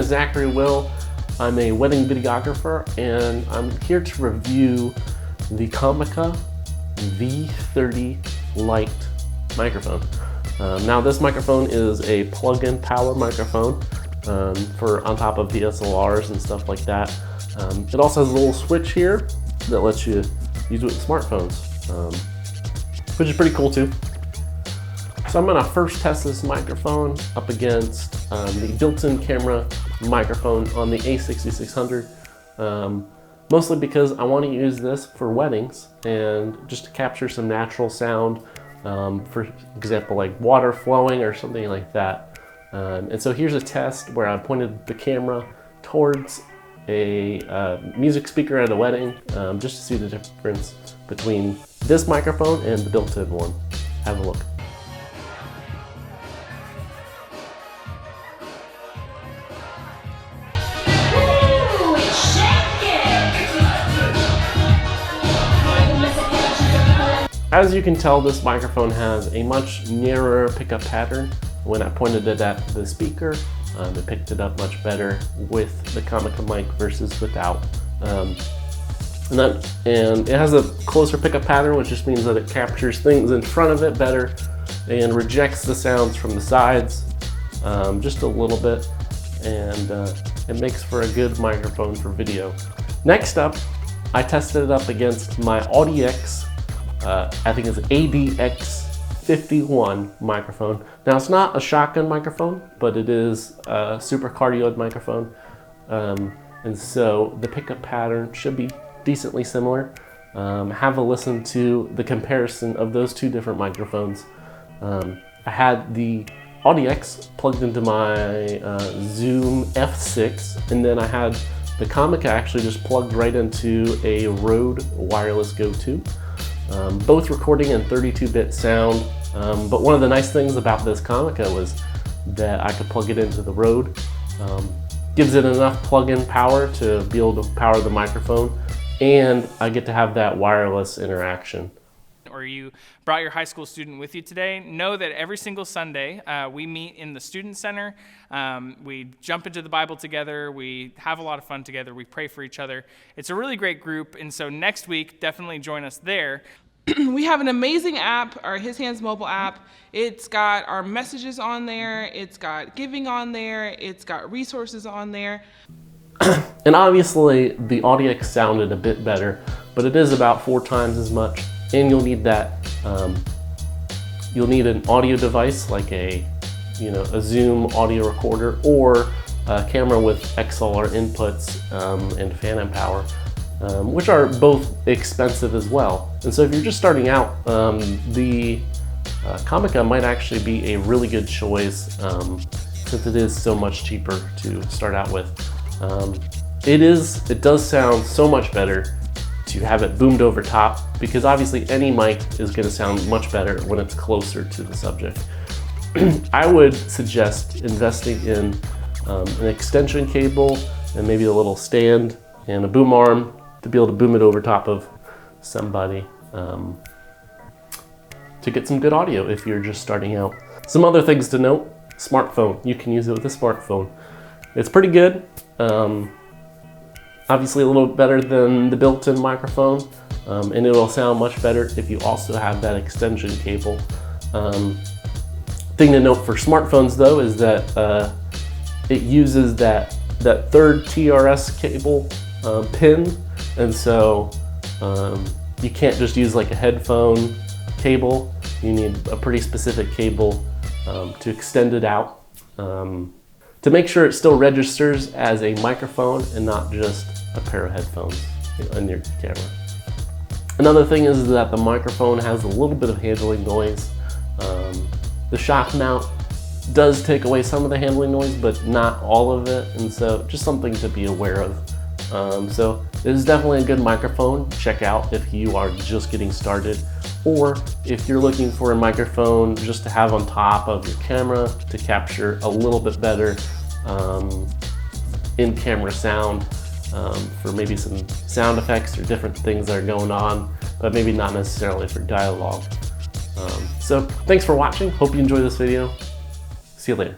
Zachary Will. I'm a wedding videographer, and I'm here to review the Comica V30 Lite microphone. Now this microphone is a plug-in power microphone for on top of DSLRs and stuff like that. It also has a little switch here that lets you use it with smartphones, which is pretty cool too. So I'm gonna first test this microphone up against the built-in camera microphone on the A6600, mostly because I want to use this for weddings and just to capture some natural sound, for example, like water flowing or something like that. And so here's a test where I pointed the camera towards a music speaker at a wedding, just to see the difference between this microphone and the built-in one. Have a look. As you can tell, this microphone has a much narrower pickup pattern. When I pointed it at the speaker, it picked it up much better with the Comica mic versus without. And it has a closer pickup pattern, which just means that it captures things in front of it better and rejects the sounds from the sides just a little bit, and it makes for a good microphone for video. Next up, I tested it up against my Audix, I think it's ADX-51 microphone. Now it's not a shotgun microphone, but it is a Super-Cardioid microphone. And so the pickup pattern should be decently similar. Have a listen to the comparison of those two different microphones. I had the Audix plugged into my Zoom F6, and then I had the Comica actually just plugged right into a Rode wireless Go 2. Both recording in 32-bit sound, but one of the nice things about this Comica was that I could plug it into the Rode. Gives it enough plug-in power to be able to power the microphone, and I get to have that wireless interaction. Or you brought your high school student with you today, know that every single Sunday we meet in the Student Center. We jump into the Bible together, we have a lot of fun together, we pray for each other. It's a really great group, and so next week, definitely join us there. We have an amazing app, our His Hands mobile app. It's got our messages on there, it's got giving on there, it's got resources on there. And obviously the Audix sounded a bit better, but it is about 4 times as much. And you'll need that, you'll need an audio device like a Zoom audio recorder, or a camera with XLR inputs and phantom power, which are both expensive as well. And so if you're just starting out, the Comica might actually be a really good choice, since it is so much cheaper to start out with. It does sound so much better to have it boomed over top, because obviously any mic is going to sound much better when it's closer to the subject. I would suggest investing in an extension cable and maybe a little stand and a boom arm to be able to boom it over top of somebody, to get some good audio if you're just starting out. Some other things to note: smartphone. You can use it with a smartphone. It's pretty good. Obviously a little better than the built-in microphone, and it'll sound much better if you also have that extension cable. Thing to note for smartphones though is that it uses that third TRS cable pin, and so you can't just use like a headphone cable. You need a pretty specific cable to extend it out, to make sure it still registers as a microphone and not just a pair of headphones on your camera. Another thing is that the microphone has a little bit of handling noise. The shock mount does take away some of the handling noise, but not all of it, and so just something to be aware of. So it is definitely a good microphone. Check out if you are just getting started, or if you're looking for a microphone just to have on top of your camera to capture a little bit better in-camera sound, for maybe some sound effects or different things that are going on, but maybe not necessarily for dialogue. So thanks for watching. Hope you enjoyed this video. See you later.